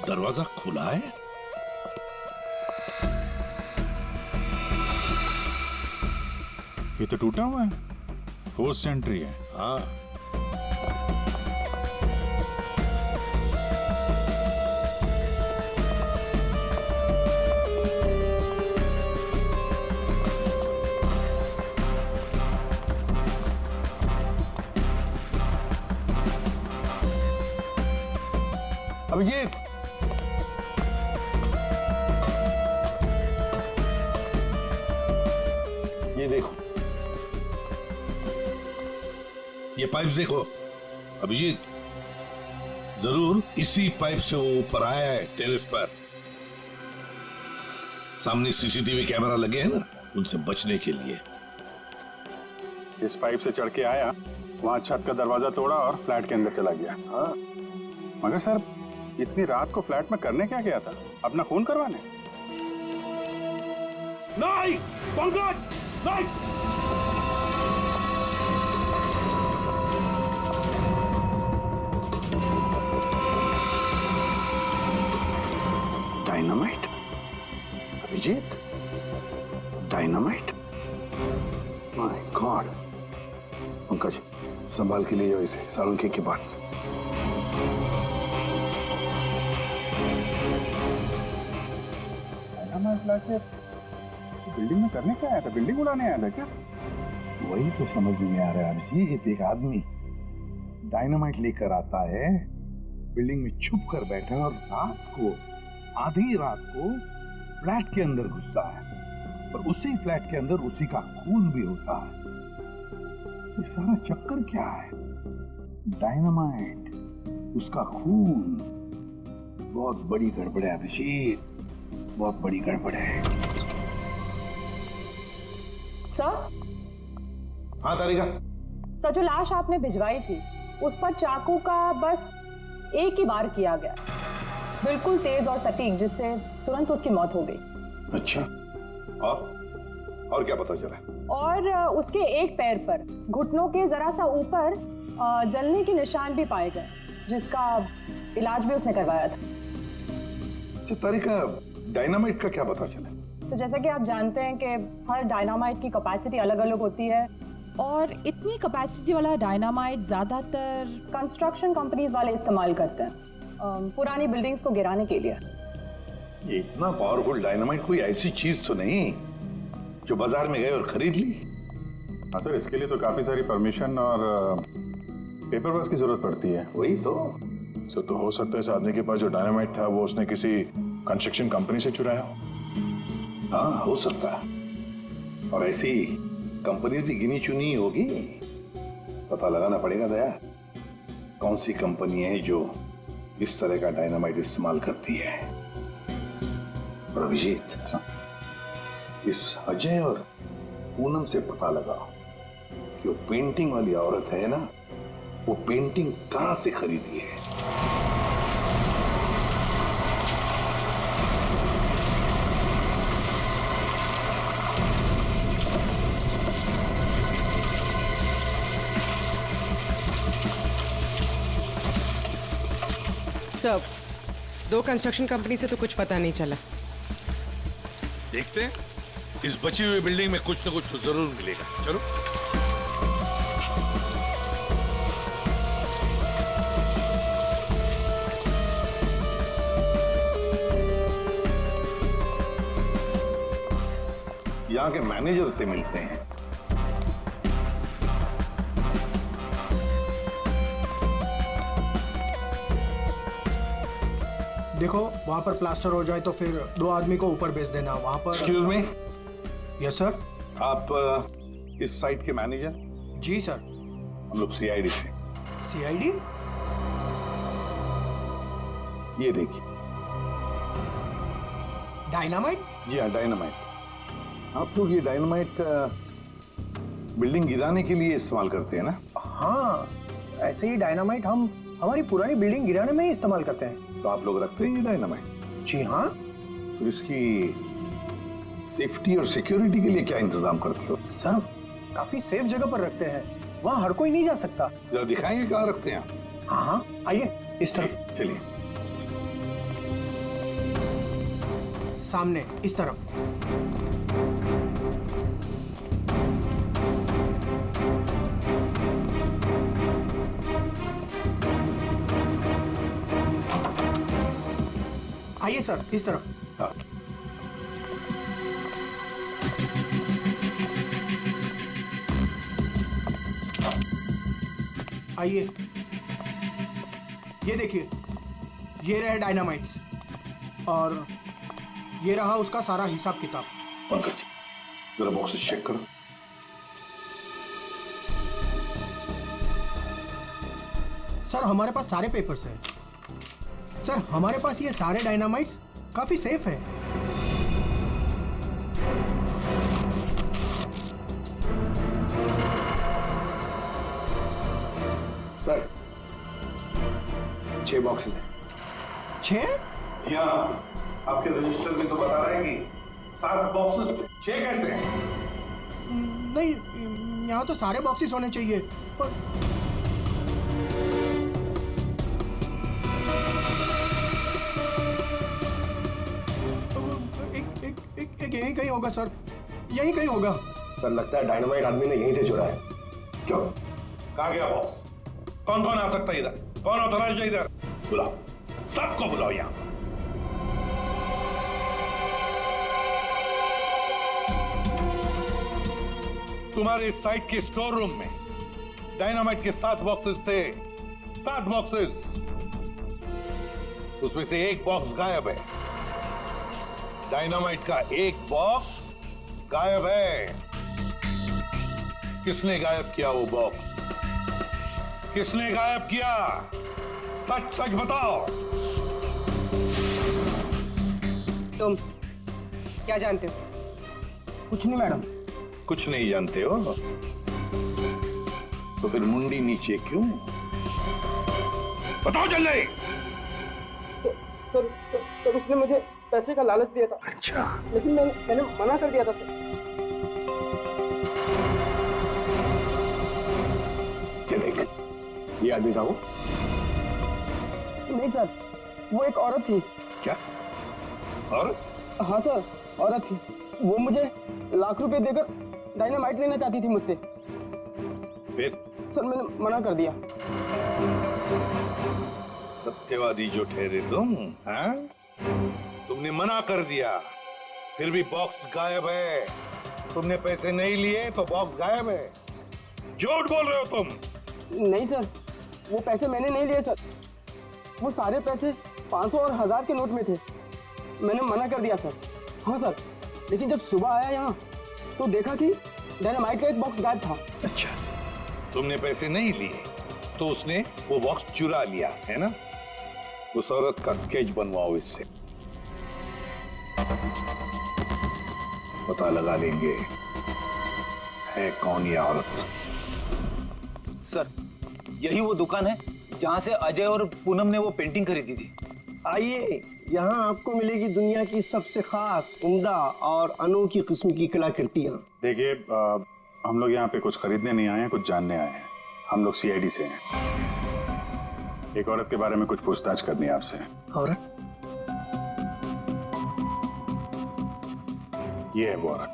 दरवाजा खुला है। ये तो टूटा हुआ है, फोर्स्ड एंट्री है। हाँ, अभिजीत, ये देखो, ये पाइप देखो अभिजीत, जरूर इसी पाइप से वो ऊपर आया है टेरेस पर। सामने सीसीटीवी कैमरा लगे हैं ना, उनसे बचने के लिए। इस पाइप से चढ़ के आया, वहां छत का दरवाजा तोड़ा और फ्लैट के अंदर चला गया। हाँ, मगर सर, इतनी रात को फ्लैट में करने क्या गया था? अपना खून करवाने? नहीं पंकज, नहीं। Dynamite? Abhijit, dynamite? My god. Pankaj, संभाल के ले जाओ इसे सालुंखे के पास। फ्लैट से बिल्डिंग में करने क्या आया था? बिल्डिंग उड़ाने आया था क्या? वही तो समझ में नहीं आ रहा है अभिजीत। एक आदमी डायनामाइट लेकर आता है, बिल्डिंग में छुप कर बैठा है और रात को, आधी रात को फ्लैट के अंदर घुसता है और उसी फ्लैट के अंदर उसी का खून भी होता है। ये सारा चक्कर क्या है? डायनामाइट, उसका खून। बहुत बड़ी गड़बड़ है अभिजीत, बहुत बड़ी गड़बड़ है। सर? हाँ तारिका। सर, जो लाश आपने भिजवाई थी उस पर चाकू का बस एक ही बार किया गया, बिल्कुल तेज और सटीक, जिससे तुरंत उसकी मौत हो गई। अच्छा, और क्या पता चला? और उसके एक पैर पर घुटनों के जरा सा ऊपर जलने के निशान भी पाए गए, जिसका इलाज भी उसने करवाया था। अच्छा तारिका, डायनामाइट का क्या पता चला? तो जैसा कि आप जानते हैं कि हर डायनामाइट की कैपेसिटी अलग अलग होती है, और इतनी कैपेसिटी वाला डायनामाइट ज्यादातर कंस्ट्रक्शन कंपनीज वाले इस्तेमाल करते हैं पुरानी बिल्डिंग्स को गिराने के लिए। ये इतना पावरफुल डायनामाइट कोई ऐसी चीज तो नहीं जो बाजार में गए और खरीद ली? हाँ सर, इसके लिए तो काफी सारी परमिशन और पेपर वर्क की जरूरत पड़ती है। वही तो। सर, तो हो सकता है इस आदमी के पास जो डायनामाइट था वो उसने किसी कंस्ट्रक्शन कंपनी से चुराया हो। हाँ, हो सकता है। और ऐसी कंपनी भी गिनी चुनी होगी। पता लगाना पड़ेगा दया, कौन सी कंपनी है जो इस तरह का डायनामाइट इस्तेमाल करती है। और अभिजीत, इस अजय और पूनम से पता लगाओ कि वो पेंटिंग वाली औरत है ना, वो पेंटिंग कहां से खरीदी है। सर, दो कंस्ट्रक्शन कंपनी से तो कुछ पता नहीं चला। देखते हैं, इस बची हुई बिल्डिंग में कुछ न कुछ तो जरूर मिलेगा। चलो। यहाँ के मैनेजर से मिलते हैं। देखो, वहाँ पर प्लास्टर हो जाए तो फिर 2 आदमी को ऊपर भेज देना। वहाँ पर। Excuse me. Yes sir. आप इस साइट के मैनेजर? जी सर। हम लोग सीआईडी से। सीआईडी? ये देखिए। डायनामाइट? जी हाँ, डायनामाइट। आप लोग ये डायनामाइट बिल्डिंग गिराने के लिए इस्तेमाल करते हैं ना? हाँ, ऐसे ही डायनामाइट हम हमारी पुरानी बिल्डिंग गिराने में ही इस्तेमाल करते हैं। तो आप लोग रखते हैं ये डायनामाइट? जी हाँ। तो इसकी सेफ्टी और सिक्योरिटी के लिए क्या इंतजाम करते हो? सर, काफी सेफ जगह पर रखते हैं, वहाँ हर कोई नहीं जा सकता। जरा दिखाएंगे कहाँ रखते हैं? हाँ हाँ, आइए इस तरफ। चलिए। सामने इस तरफ। आइए सर, इस तरफ। हाँ। आइए, ये देखिए, ये रहे डायनामाइट्स और ये रहा उसका सारा हिसाब किताब। पंकज, जरा बॉक्सेस चेक करो। सर हमारे पास सारे पेपर्स हैं। सर हमारे पास ये सारे डायनामाइट्स काफी सेफ है। सर 6 बॉक्सेस हैं। 6? यहाँ आपके रजिस्टर में तो बता रहे हैं कि 7 बॉक्सेस, 6 कैसे हैं? नहीं, यहाँ तो सारे बॉक्सेस होने चाहिए, पर एक यहीं कहीं होगा सर, यहीं कहीं होगा। सर लगता है डायनामाइट आदमी ने यहीं से चुराया है। क्यों? कहाँ गया बॉक्स? कौन कौन आ सकता है इधर? कौन ऑथराइज है इधर? बुलाओ, सबको बुलाओ यहाँ। तुम्हारे साइट के स्टोर रूम में डायनामाइट के 7 बॉक्सेस थे। 7 बॉक्सेस, उसमें से एक बॉक्स गायब है। डायनामाइट का एक बॉक्स गायब है। किसने गायब किया वो बॉक्स? किसने गायब किया? सच सच बताओ। तुम क्या जानते हो? कुछ नहीं मैडम। कुछ नहीं जानते हो तो फिर मुंडी नीचे क्यों? बताओ जल्दी। सर उसने मुझे पैसे का लालच दिया था। अच्छा, लेकिन मैंने मना कर दिया था सर। क्या देख, ये आदमी था वो? नहीं सर, वो एक औरत थी। क्या? और हाँ सर, औरत थी। वो मुझे लाख रुपए देकर डायनामाइट लेना चाहती थी मुझसे। फिर? सर मैंने मना कर दिया। सत्यवादी जो ठहरे तुम, हाँ? तुमने मना कर दिया, फिर भी बॉक्स गायब है। तुमने पैसे नहीं लिए तो बॉक्स गायब है। झूठ बोल रहे हो तुम। नहीं सर, वो पैसे मैंने नहीं लिए सर। वो सारे पैसे 500 और 1000 के नोट में थे। मैंने मना कर दिया सर। हाँ सर, लेकिन जब सुबह आया यहाँ तो देखा कि डायनामाइट का एक बॉक्स गायब था। अच्छा, तुमने पैसे नहीं लिए तो उसने वो बॉक्स चुरा लिया है ना? उस औरत का स्केच बनवाओ इससे, पता लगा लेंगे है कौन ये औरत। सर यही वो दुकान है जहां से अजय और पूनम ने वो पेंटिंग खरीदी थी। आइए, यहाँ आपको मिलेगी दुनिया की सबसे खास, उम्दा और अनोखी किस्म की कलाकृतियाँ। देखिए, हम लोग यहाँ पे कुछ खरीदने नहीं आए हैं, कुछ जानने आए हैं। हम लोग CID से हैं। एक औरत के बारे में कुछ पूछताछ करनी है आपसे। औरत? ये है वो औरत।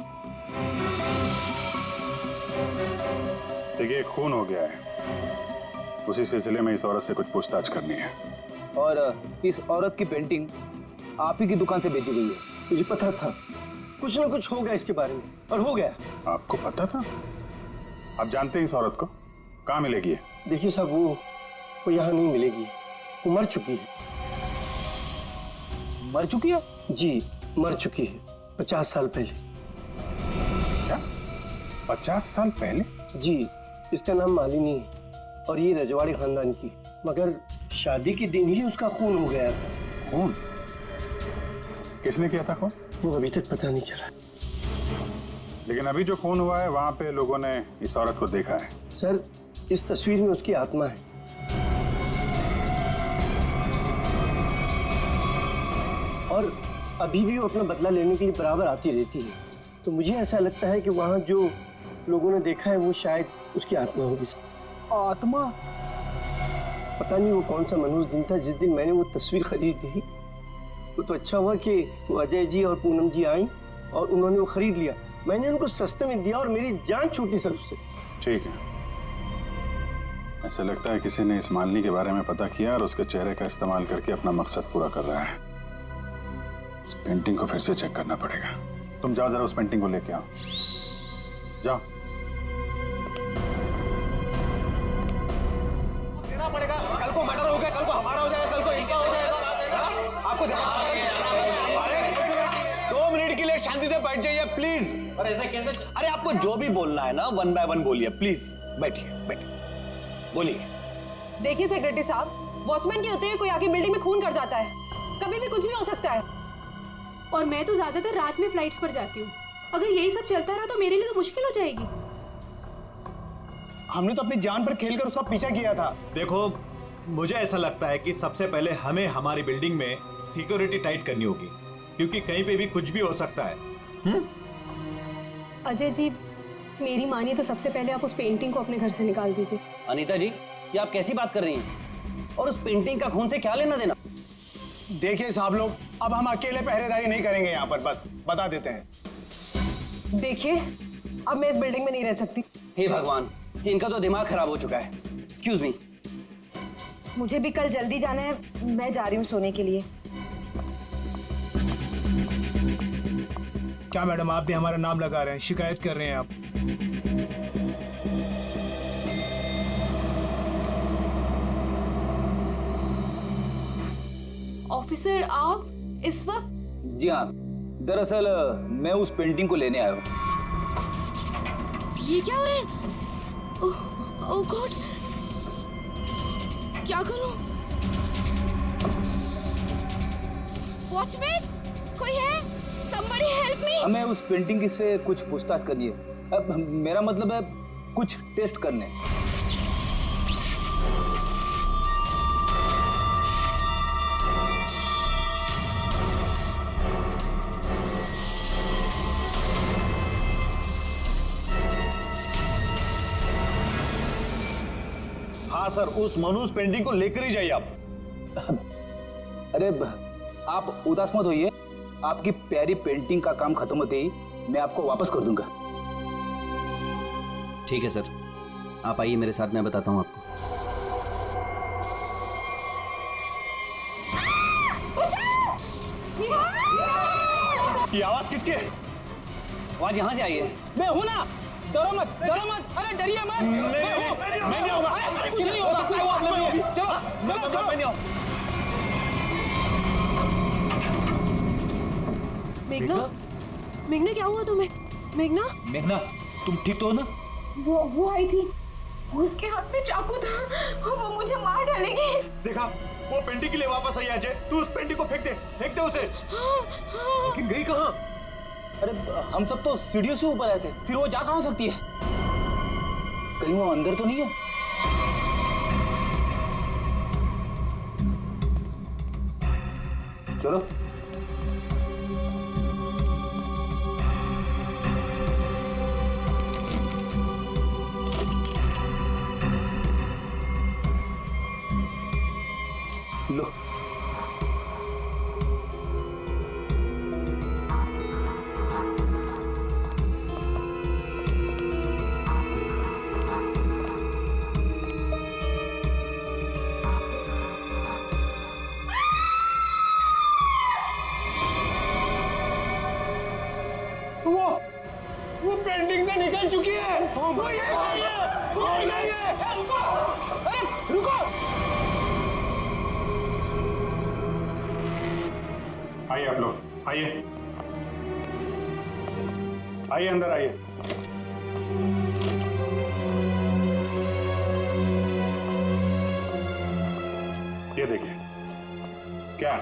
देखिए, खून हो गया है, उसी सिलसिले में इस औरत से कुछ पूछताछ करनी है। और इस औरत की पेंटिंग आप ही की दुकान से बेची गई है। मुझे पता था कुछ ना कुछ होगा इसके बारे में, और हो गया। आपको पता था? आप जानते हैं इस औरत को? कहाँ मिलेगी? देखिए साहब, वो यहाँ नहीं मिलेगी। वो मर चुकी है। मर चुकी है? जी, मर चुकी है 50 साल पहले। क्या? 50 साल पहले? जी, इसका नाम मालिनी है और ये रजवाड़ी खानदान की, मगर शादी के दिन ही उसका खून हो गया था। खून? किसने किया था खून? वो अभी तक पता नहीं चला। लेकिन अभी जो खून हुआ है वहां पे लोगों ने इस औरत को देखा है। सर, इस तस्वीर में उसकी आत्मा है। और अभी भी वो अपना बदला लेने के लिए बराबर आती रहती है। तो मुझे ऐसा लगता है कि वहाँ जो लोगों ने देखा है वो शायद उसकी आत्मा होगी। आत्मा? पता नहीं वो कौन सा मनहूस दिन था जिस दिन मैंने वो तस्वीर खरीदी थी। वो तो अच्छा हुआ कि वो अजय जी और पूनम जी आई और उन्होंने वो खरीद लिया। मैंने उनको सस्ते में दिया और मेरी जान छूटी सर उससे। ठीक है, ऐसा लगता है किसी ने इस मालिनी के बारे में पता किया और उसके चेहरे का इस्तेमाल करके अपना मकसद पूरा कर रहा है। इस पेंटिंग को फिर से चेक करना पड़ेगा। तुम जाओ जरा उस पेंटिंग को लेके आओ, जाओ। देना पड़ेगा, कल को मर्डर हो गया, कल को हमारा हो जाएगा, कल को इनका हो जाएगा। आपको 2 मिनट के लिए शांति से बैठ जाइए प्लीज। अरे ऐसा कैसे? अरे आपको जो भी बोलना है ना 1 बाय 1 बोलिए प्लीज। बैठिए बैठिए, बोलिए। देखिए सेक्रेटरी साहब, वॉचमैन के होते हुए कोई आके बिल्डिंग में खून कर जाता है, कभी भी कुछ भी हो सकता है। और मैं तो ज्यादातर रात में फ्लाइट्स पर जाती हूँ। अगर यही सब चलता रहा तो मेरे लिए तो मुश्किल हो जाएगी। हमने तो अपनी जान पर खेलकर उसका पीछा किया था। देखो, मुझे ऐसा लगता है कि सबसे पहले हमें हमारी बिल्डिंग में सिक्योरिटी टाइट करनी होगी, क्योंकि कहीं पे भी कुछ भी हो सकता है। अजय जी, मेरी मानिए तो सबसे पहले आप उस पेंटिंग को अपने घर से निकाल दीजिए। अनीता जी, ये आप कैसी बात कर रही हैं? और उस पेंटिंग का खून से क्या लेना देना? देखिए साहब लोग, अब हम अकेले पहरेदारी नहीं करेंगे यहाँ पर, बस बता देते हैं। देखिए, अब मैं इस बिल्डिंग में नहीं रह सकती। हे भगवान, इनका तो दिमाग खराब हो चुका है। Excuse me. मुझे भी कल जल्दी जाना है, मैं जा रही हूँ सोने के लिए। क्या मैडम, आप भी हमारा नाम लगा रहे हैं, शिकायत कर रहे हैं आप? ऑफिसर, आप इस वक्त? जी हाँ, दरअसल मैं उस पेंटिंग को लेने आया हूँ। ये क्या हो रहा है? ओह गॉड, क्या करूं? वॉचमैन, कोई है? Somebody help me! हमें उस पेंटिंग से कुछ पूछताछ करनी है। अब मेरा मतलब है कुछ टेस्ट करने। हाँ सर, उस मनुष्य पेंटिंग को लेकर ही जाइए आप। अरे आप उदास मत होइए, आपकी प्यारी पेंटिंग का काम खत्म होते ही मैं आपको वापस कर दूंगा। ठीक है सर, आप आइए मेरे साथ, मैं बताता हूँ आपको। ये आवाज किसकी है? आवाज यहाँ से आई है। मैं हूँ ना, डरो मत, डरो मत, अरे डरिए मत। मैं नहीं आऊंगा। कुछ नहीं होगा। चलो, मैं नहीं आऊंगा। मेघना, मेघना क्या हुआ तुम्हें? मेघना, मेघना, तुम ठीक तो हो ना? वो आई थी, उसके हाथ में चाकू था, वो मुझे मार डालेगी। देखा, वो पेंटिंग के लिए वापस आई अजय। तू उस पेंटिंग को फेंक दे उसे। लेकिन गई कहाँ? अरे हम सब तो सीढ़ियों से ऊपर आए थे, फिर वो जा कहाँ सकती है? कहीं वो अंदर तो नहीं है? चलो। लो, वो पेंटिंग से निकल चुकी है। वो ये रुको, अरे रुको। आइए आप लोग, आइए आइए, अंदर आइए। ये देखिए, क्या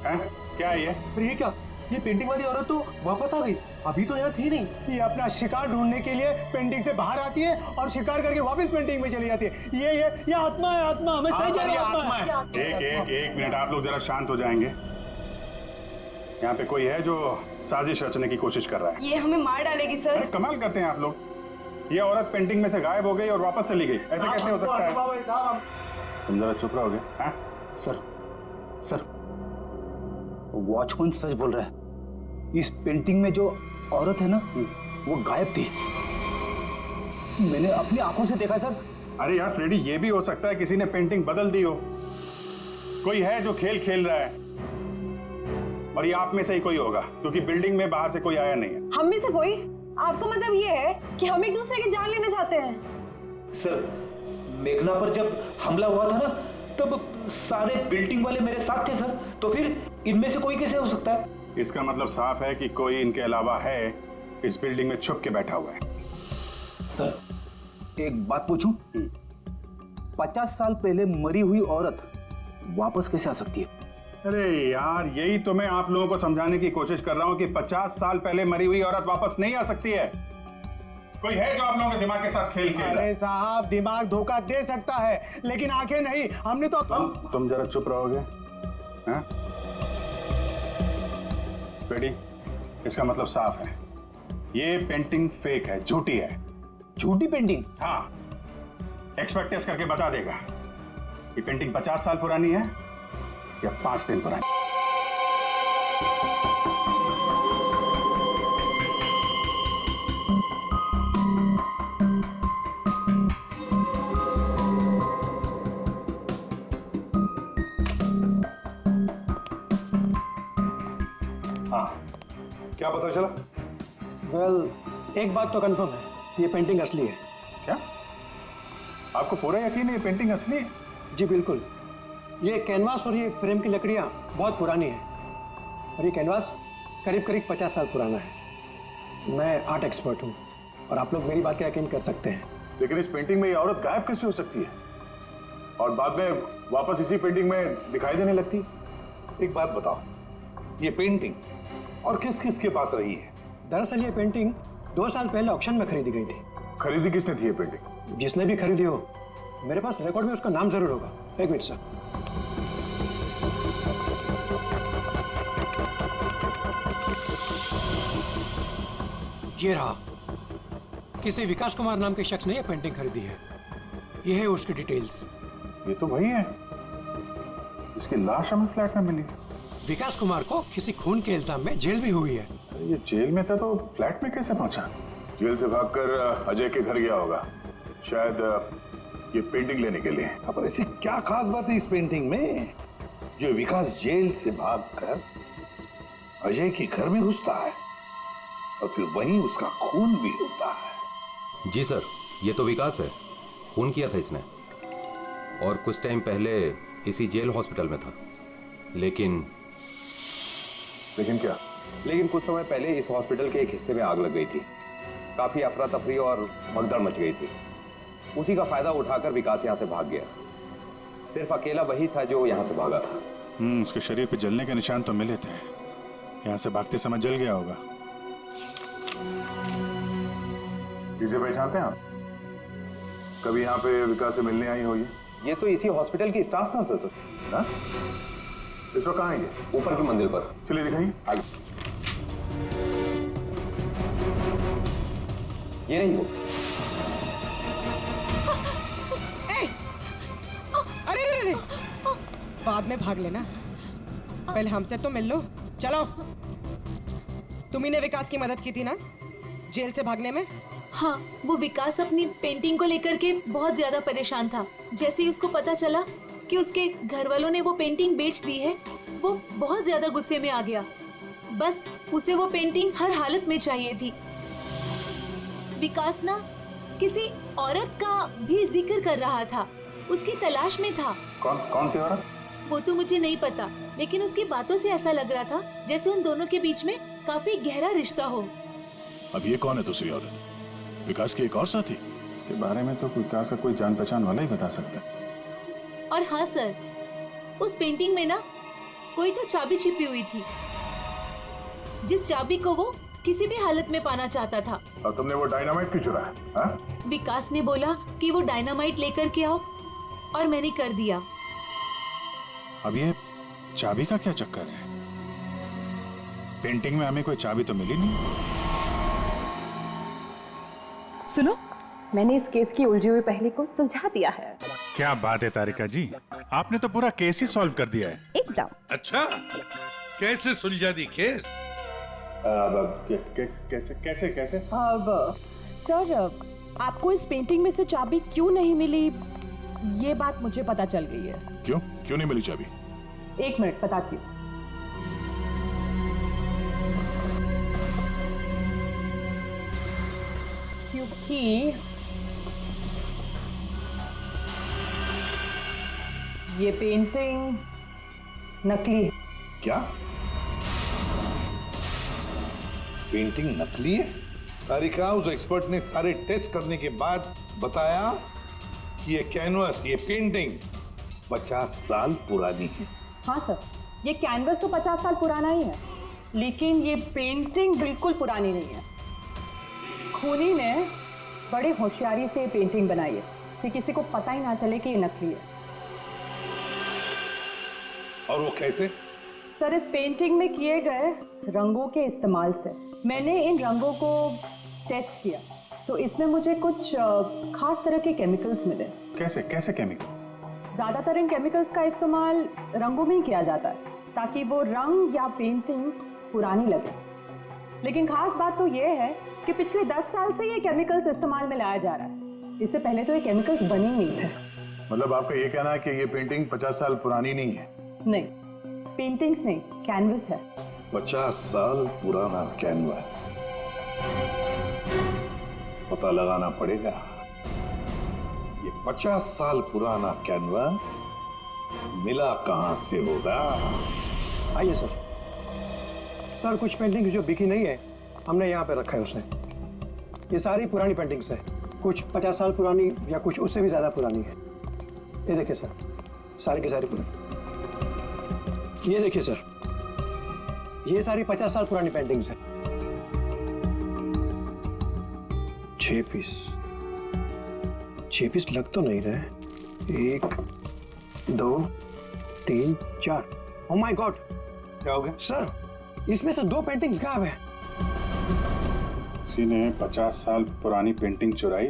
है? क्या है ये? अरे ये क्या? ये पेंटिंग वाली औरत तो वापस आ गई, अभी तो यहाँ थी नहीं। ये अपना शिकार ढूंढने के लिए पेंटिंग से बाहर आती है और शिकार करके वापस पेंटिंग में चली जाती है। ये आत्मा है, आत्मा। हमें सही सर, ये आत्मा है। एक मिनट, आप लोग जरा शांत हो जाएंगे। यहाँ पे कोई है जो साजिश रचने की कोशिश कर रहा है। ये हमें मार डालेगी सर। अरे कमाल करते हैं आप लोग। ये औरत पेंटिंग में से गायब हो गई और वापस चली गई, ऐसे कैसे हो सकता है? तुम जरा चुप रहोगे? हाँ? सर, वॉचमैन सच बोल रहा है। इस पेंटिंग में जो औरत है ना, वो गायब थी। मैंने अपनी आंखों से देखा सर। अरे यार फ्रेडी, ये भी हो सकता है किसी ने पेंटिंग बदल दी हो। कोई है जो खेल खेल रहा है, और ये आप में से ही कोई होगा, क्योंकि बिल्डिंग में बाहर से कोई आया नहीं है। हम में से कोई? आपका मतलब ये है कि हम एक दूसरे की जान लेना चाहते हैं? सर, मेघना पर जब हमला हुआ था ना, तब सारे बिल्डिंग वाले मेरे साथ थे सर। तो फिर इनमें से कोई कैसे हो सकता है? इसका मतलब साफ है कि कोई इनके अलावा है, इस बिल्डिंग में छुप के बैठा हुआ है। सर, एक बात पूछूं? 50 साल पहले मरी हुई औरत वापस कैसे आ सकती है? अरे यार, यही तो मैं आप लोगों को समझाने की कोशिश कर रहा हूं कि 50 साल पहले मरी हुई औरत वापस नहीं आ सकती है। कोई है जो आप लोगों के दिमाग के साथ खेल खेल रहा है? अरे साहब, दिमाग धोखा दे सकता है, लेकिन आंखें नहीं। हमने तो तुम जरा चुप रहोगे? हाँ? फ्रेडी, इसका मतलब साफ है, ये पेंटिंग फेक है, झूठी है। झूठी पेंटिंग? हाँ, एक्सपर्ट टेस्ट करके बता देगा कि पेंटिंग 50 साल पुरानी है या 5 दिन पुरानी। हाँ, क्या पता चला? वेल, एक बात तो कंफर्म है, ये पेंटिंग असली है। क्या आपको पूरा यकीन है ये पेंटिंग असली है? जी बिल्कुल। ये कैनवास और ये फ्रेम की लकड़ियाँ बहुत पुरानी है, और ये कैनवास करीब करीब 50 साल पुराना है। मैं आर्ट एक्सपर्ट हूँ, और आप लोग मेरी बात का यकीन कर सकते हैं। लेकिन इस पेंटिंग में ये औरत गायब कैसे हो सकती है और बाद में वापस इसी पेंटिंग में दिखाई देने लगती? एक बात बताओ, ये पेंटिंग और किस किस के पास रही है? दरअसल ये पेंटिंग 2 साल पहले ऑक्शन में खरीदी गई थी। खरीदी किसने थी ये पेंटिंग? जिसने भी खरीदी हो, मेरे पास रिकॉर्ड में उसका नाम जरूर होगा। एक मिनट सर। ये रहा, किसी विकास कुमार नाम के शख्स ने यह पेंटिंग खरीदी है। ये है उसकी डिटेल्स। ये तो वही है, इसकी लाश हमें फ्लैट में मिली। विकास कुमार को किसी खून के इल्जाम में जेल भी हुई है। ये जेल में था तो फ्लैट में कैसे पहुंचा? जेल से भागकर अजय के घर गया होगा, शायद ये पेंटिंग लेने के लिए। पर ऐसी क्या खास बात है इस पेंटिंग में जो विकास जेल से भागकर अजय के घर में घुसता है और फिर वहीं उसका खून भी होता है? जी सर, ये तो विकास है, खून किया था इसने और कुछ टाइम पहले इसी जेल हॉस्पिटल में था। लेकिन क्या? लेकिन कुछ समय पहले इस हॉस्पिटल के एक हिस्से में आग लग गई थी। काफी अफरा तफरी और भगदड़ मच गई थी। उसी का फायदा उठाकर विकास यहाँ से भाग गया। सिर्फ अकेला वही था जो यहाँ से भागा था। उसके शरीर पे जलने के निशान तो मिले थे, यहाँ से भागते समय जल गया होगा। इसे पहचानते हैं आप? कभी यहाँ पे विकास से मिलने आई हो? ये तो इसी हॉस्पिटल की स्टाफ नर्स है सर। ना? इस वक्त कहाँ है ये? ऊपर की मंजिल पर। चलिए दिखाइए। आगे। ये नहीं वो। अरे बाद में भाग लेना, पहले हमसे तो मिल लो। चलो। तुम्ही ने विकास की मदद की थी ना जेल से भागने में? हाँ, वो विकास अपनी पेंटिंग को लेकर के बहुत ज्यादा परेशान था। जैसे ही उसको पता चला कि उसके घर वालों ने वो पेंटिंग बेच दी है, वो बहुत ज्यादा गुस्से में आ गया। बस उसे वो पेंटिंग हर हालत में चाहिए थी। विकास ना किसी औरत का भी जिक्र कर रहा था, उसकी तलाश में था। कौन सी औरत? वो तो मुझे नहीं पता, लेकिन उसकी बातों से ऐसा लग रहा था जैसे उन दोनों के बीच में काफी गहरा रिश्ता हो। अब ये कौन है दूसरी औरत? विकास की एक और साथी? इसके बारे में तो विकास का कोई जान पहचान वाला ही बता सकता है। और हाँ सर, उस पेंटिंग में ना कोई तो चाबी छिपी हुई थी, जिस चाबी को वो किसी भी हालत में पाना चाहता था। और तुमने वो डायनामाइट क्यों चुराया? हाँ? विकास ने बोला कि वो डायनामाइट लेकर के आओ, और मैंने कर दिया। अब ये चाबी का क्या चक्कर है? पेंटिंग में हमें कोई चाबी तो मिली नहीं। सुनो, मैंने इस केस की उलझी हुई पहेली को सुलझा दिया है। क्या बात है तारिका जी, आपने तो पूरा केस ही सॉल्व कर दिया है। एकदम। अच्छा, कैसे सुलझा दी केस? कैसे कैसे कैसे? अब सर, आपको इस पेंटिंग में से चाबी क्यों नहीं मिली, ये बात मुझे पता चल गई है। क्यों नहीं मिली चाबी? 1 मिनट बताती हूँ। क्योंकि ये पेंटिंग नकली है। क्या पेंटिंग नकली है? तारिका, उस एक्सपर्ट ने सारे टेस्ट करने के बाद बताया कि ये कैनवस, ये पेंटिंग 50 साल पुरानी है। हाँ सर, ये कैनवस तो 50 साल पुराना ही है, लेकिन ये पेंटिंग बिल्कुल पुरानी नहीं है। खूनी ने बड़े होशियारी से पेंटिंग बनाई है कि किसी को पता ही ना चले कि ये नकली है। और वो कैसे? सर, इस पेंटिंग में किए गए रंगों के इस्तेमाल से मैंने इन रंगों को टेस्ट किया, तो इसमें मुझे कुछ खास तरह के केमिकल्स मिले। कैसे कैसे केमिकल्स? ज्यादातर इन केमिकल्स का इस्तेमाल रंगों में ही किया जाता है ताकि वो रंग या पेंटिंग्स पुरानी लगे। लेकिन खास बात तो ये है कि पिछले 10 साल से ये केमिकल्स इस्तेमाल में लाया जा रहा है। इससे पहले तो ये केमिकल्स बने ही नहीं थे। मतलब आपका ये कहना है कि ये पेंटिंग 50 साल पुरानी नहीं है? नहीं, पेंटिंग्स नहीं, कैनवस है। 50 साल पुराना कैनवस। पता लगाना पड़ेगा ये 50 साल पुराना कैनवस मिला कहां से होगा। आइए सर। सर, कुछ पेंटिंग जो बिकी नहीं है हमने यहाँ पे रखा है उसने। ये सारी पुरानी पेंटिंग्स है, कुछ 50 साल पुरानी या कुछ उससे भी ज्यादा पुरानी है। ये देखिए सर, सारी की सारी पुरानी। ये देखिए सर, ये सारी 50 साल पुरानी पेंटिंग्स है। 6 पीस लग तो नहीं रहे। 1 2 3 4। ओह माय गॉड, क्या हो गया सर? इसमें से 2 पेंटिंग्स गायब है। किसी ने 50 साल पुरानी पेंटिंग चुराई,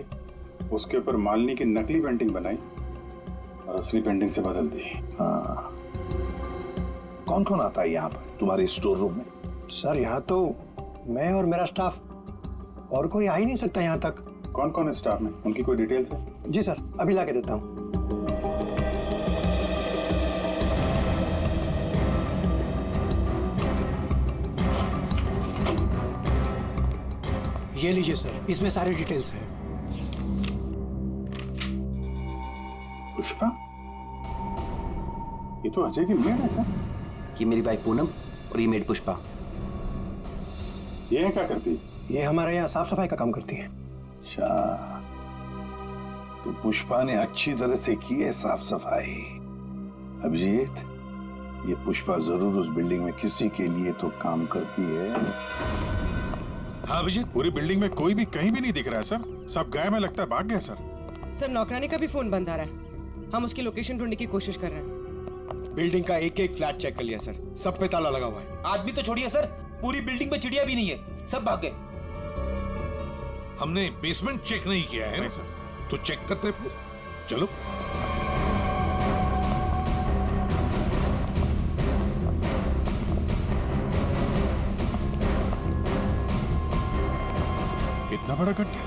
उसके ऊपर मालिनी की नकली पेंटिंग बनाई और असली पेंटिंग से बदल दी। हाँ, कौन कौन आता है यहाँ पर तुम्हारे स्टोर रूम में? सर, यहाँ तो मैं और मेरा स्टाफ, और कोई आ ही नहीं सकता यहाँ तक। कौन कौन है स्टाफ में? उनकी कोई डिटेल्स है? जी सर, अभी ला के देता हूँ। ये लीजिए सर, इसमें सारी डिटेल्स है। पुष्पा, ये तो अजय की मेड है सर। ये मेरी वाइफ पूनम और ये मेड पुष्पा। ये क्या करती है? ये हमारे यहाँ साफ सफाई का काम करती है। अच्छा, तो पुष्पा ने अच्छी तरह से की है साफ सफाई। अभिजीत, ये पुष्पा जरूर उस बिल्डिंग में किसी के लिए तो काम करती है। हाँ अभिजीत, पूरी बिल्डिंग में कोई भी कहीं भी नहीं दिख रहा है सर। सब गायब है, लगता है भाग गया सर। सर, नौकरानी का भी फोन बंद आ रहा है। हम उसकी लोकेशन ढूंढने की कोशिश कर रहे हैं। बिल्डिंग का एक एक फ्लैट चेक कर लिया सर, सब पे ताला लगा हुआ है। आदमी तो छोड़िए सर, पूरी बिल्डिंग में चिड़िया भी नहीं है, सब भाग गए। हमने बेसमेंट चेक नहीं किया है ना सर, तो चेक करते फिर। चलो। इतना बड़ा गड्ढा?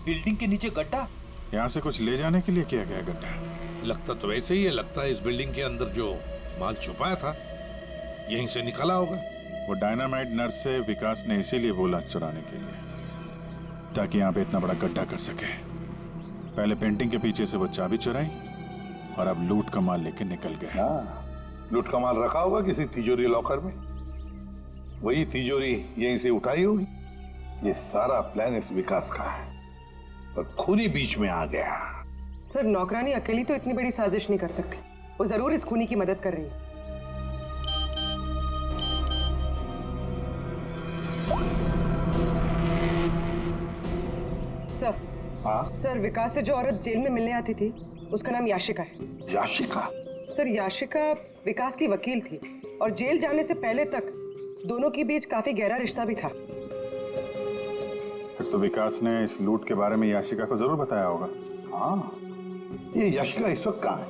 बिल्डिंग के नीचे गड्ढा? यहाँ से कुछ ले जाने के लिए किया गया गड्ढा। लगता तो वैसे ही है। लगता है इस बिल्डिंग के अंदर जो माल छुपाया था यहीं से निकला होगा। वो डायनामाइट नर्स से विकास ने इसीलिए बोला चुराने के लिए, ताकि यहाँ पे इतना बड़ा गड्ढा कर सके। पहले पेंटिंग के पीछे से वो चाबी चुराई और अब लूट का माल लेके निकल गए। हाँ, लूट का माल रखा होगा किसी तिजोरी लॉकर में, वही तिजोरी यहीं से उठाई होगी। ये सारा प्लान इस विकास का है, पर खूनी बीच में आ गया। सर, नौकरानी अकेली तो इतनी बड़ी साजिश नहीं कर सकती। वो जरूर इस खूनी की मदद कर रही है। सर। हाँ सर, विकास से जो औरत जेल में मिलने आती थी उसका नाम याशिका है। याशिका? सर, याशिका विकास की वकील थी और जेल जाने से पहले तक दोनों के बीच काफी गहरा रिश्ता भी था। फिर तो विकास ने इस लूट के बारे में याशिका को जरूर बताया होगा। हाँ, ये याशिका इस वक्त कहाँ है?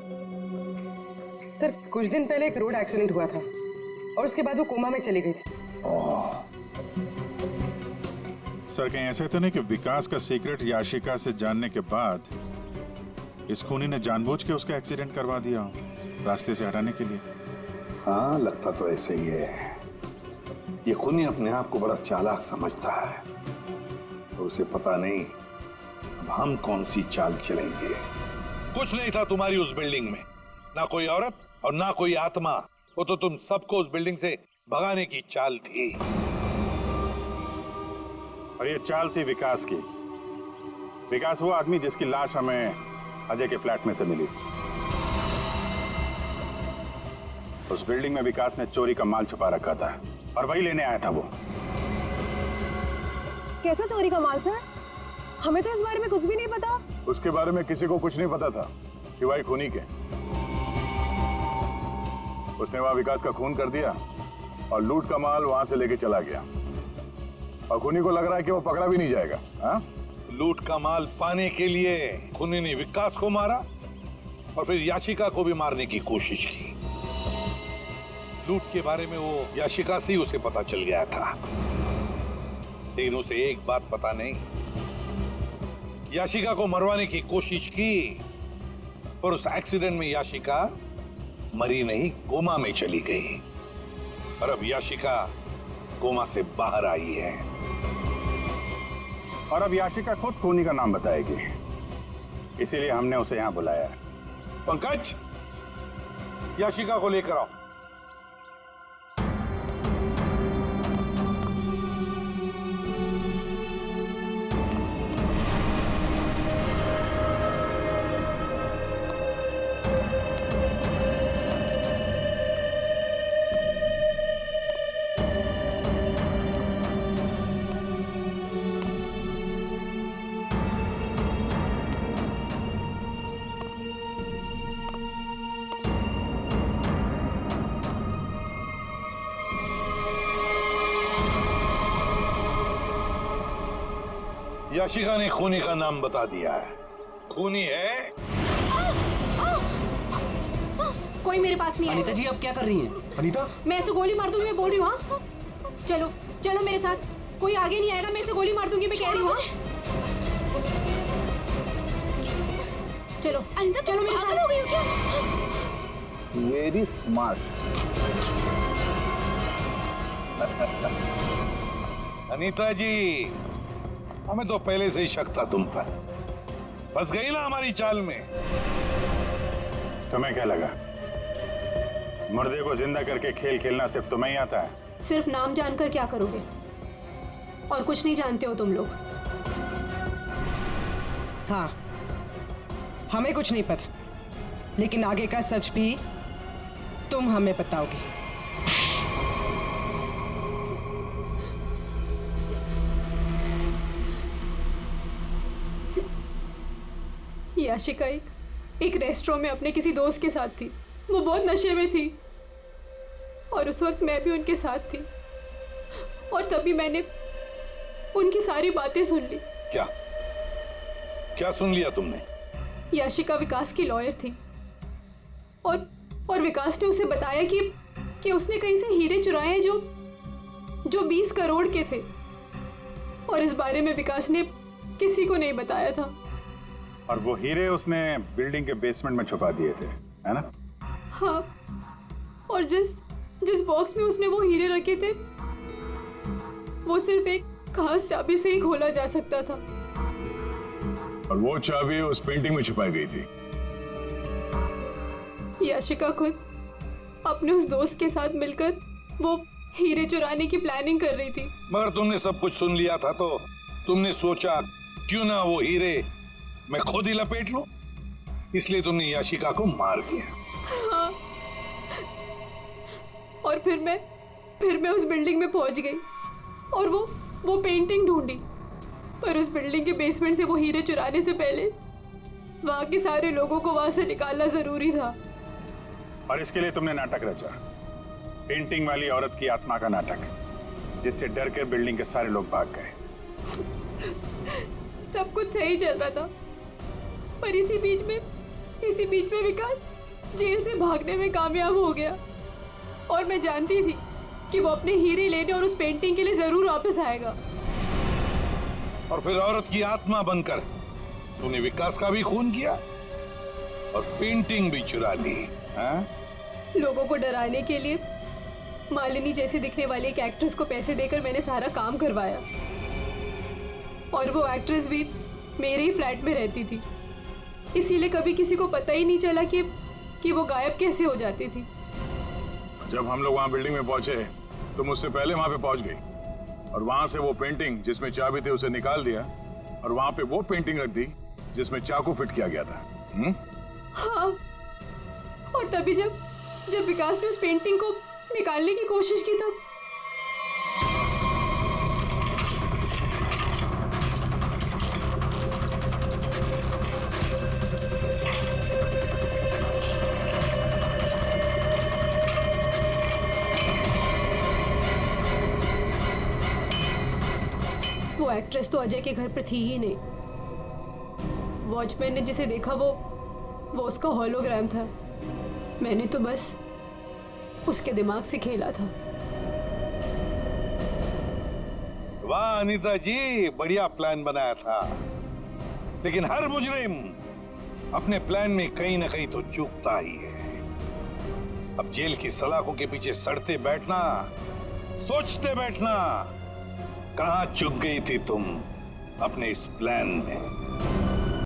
सर कुछ दिन पहले एक रोड एक्सीडेंट हुआ था और उसके बाद वो कोमा में चली गई थी। सर कहीं ऐसे तो नहीं कि विकास का सीक्रेट याशिका से जानने के बाद इस खूनी ने जानबूझ के उसका एक्सीडेंट करवा दिया हो, रास्ते से हटाने के लिए? हाँ, लगता तो ऐसे ही है। ये खूनी अपने आप को बड़ा चालाक समझता है और उसे पता नहीं अब हम कौन सी चाल चलेंगे। कुछ नहीं था तुम्हारी उस बिल्डिंग में, ना कोई औरत और ना कोई आत्मा। वो तो तुम सबको उस बिल्डिंग से भगाने की चाल थी। और ये चाल थी विकास की। विकास वो आदमी जिसकी लाश हमें अजय के फ्लैट में से मिली। उस बिल्डिंग में विकास ने चोरी का माल छुपा रखा था और वही लेने आया था वो। कैसा चोरी का माल सर? हमें तो इस बारे में कुछ भी नहीं पता। उसके बारे में किसी को कुछ नहीं पता था सिवाय खूनी के। उसने वहां विकास का खून कर दिया और लूट का माल वहां से लेके चला गया। और खूनी को लग रहा है कि वो पकड़ा भी नहीं जाएगा। हाँ? लूट का माल पाने के लिए खूनी ने विकास को मारा और फिर याशिका को भी मारने की कोशिश की। लूट के बारे में वो याशिका से ही उसे पता चल गया था, लेकिन उसे एक बात पता नहीं, याशिका को मरवाने की कोशिश की पर उस एक्सीडेंट में याशिका मरी नहीं, कोमा में चली गई। और अब याशिका कोमा से बाहर आई है और अब याशिका खुद खूनी का नाम बताएगी, इसीलिए हमने उसे यहां बुलाया है। पंकज, याशिका को लेकर आओ। याशिका ने खूनी का नाम बता दिया है। खूनी है। कोई मेरे पास नहीं है। अनीता जी आप क्या कर रही हैं? अनीता, मैं ऐसे गोली मार दूंगी, मैं बोल रही हूँ। हाँ चलो चलो मेरे साथ, कोई आगे नहीं आएगा, मैं ऐसे गोली मार दूंगी, मैं कह रही हूँ। चलो अनीता, चलो मेरे साथ। हो गई हो क्या? Very smart. अनीता जी, हमें तो पहले से ही शक था तुम पर। फंस गई ना हमारी चाल में। तुम्हें क्या लगा मुर्दे को जिंदा करके खेल खेलना सिर्फ तुम्हें ही आता है? सिर्फ नाम जानकर क्या करोगे? और कुछ नहीं जानते हो तुम लोग। हाँ, हमें कुछ नहीं पता, लेकिन आगे का सच भी तुम हमें बताओगे। याशिका एक रेस्टोरेंट में अपने किसी दोस्त के साथ थी। वो बहुत नशे में थी और उस वक्त मैं भी उनके साथ थी और तभी मैंने उनकी सारी बातें सुन ली। क्या क्या सुन लिया तुमने? याशिका विकास की लॉयर थी और विकास ने उसे बताया कि उसने कहीं से हीरे चुराए हैं जो 20 करोड़ के थे और इस बारे में विकास ने किसी को नहीं बताया था। और वो हीरे उसने बिल्डिंग के बेसमेंट में छुपा दिए थे, है ना? हाँ, और जिस बॉक्स में उसने वो हीरे रखे थे वो सिर्फ एक खास चाबी से ही खोला जा सकता था। और वो चाबी उस पेंटिंग में छुपाई गई थी। याशिका खुद अपने उस दोस्त के साथ मिलकर वो हीरे चुराने की प्लानिंग कर रही थी। मगर तुमने सब कुछ सुन लिया था तो तुमने सोचा क्यों ना वो हीरे मैं खुद ही लपेट लूं, इसलिए तुमने याशिका को मार दिया। हाँ, और फिर मैं उस बिल्डिंग में पहुंच गई और वो पेंटिंग ढूंढी, पर उस बिल्डिंग के बेसमेंट से वो हीरे चुराने से पहले वहां के सारे लोगों को वहां से निकालना जरूरी था। और इसके लिए तुमने नाटक रचा, पेंटिंग वाली औरत की आत्मा का नाटक, जिससे डर कर बिल्डिंग के सारे लोग भाग गए। सब कुछ सही चल रहा था, पर इसी बीच में जेल से भागने में कामयाब हो गया और मैं जानती थी कि वो अपने हीरे लेने और उस पेंटिंग के लिए जरूर वापस आएगा। और फिर औरत की आत्मा बनकर तूने विकास का भी खून किया और पेंटिंग भी चुरा ली। हाँ? लोगों को डराने के लिए मालिनी जैसे दिखने वाली एक एक्ट्रेस को पैसे देकर मैंने सारा काम करवाया और वो एक्ट्रेस भी मेरे ही फ्लैट में रहती थी, इसीलिए कभी किसी को पता ही नहीं चला कि वो गायब कैसे हो जाती थी। जब हम लोग वहां बिल्डिंग में पहुंचे तो मुझसे पहले वहां पे पहुंच गई और वहां से वो पेंटिंग जिसमें चाबी थी उसे निकाल दिया और वहां पे वो पेंटिंग रख दी जिसमें चाकू फिट किया गया था। हाँ, और तभी जब विकास ने उस पेंटिंग को निकालने की कोशिश की तब वो एक्ट्रेस तो अजय के घर पर थी ही नहीं। वॉचमैन ने जिसे देखा वो उसका होलोग्राम था। मैंने तो बस उसके दिमाग से खेला था। वाह अनीता जी, बढ़िया प्लान बनाया था, लेकिन हर मुजरिम अपने प्लान में कहीं ना कहीं तो चूकता ही है। अब जेल की सलाखों के पीछे सड़ते बैठना, सोचते बैठना, कहां चूक गई थी तुम अपने इस प्लान में?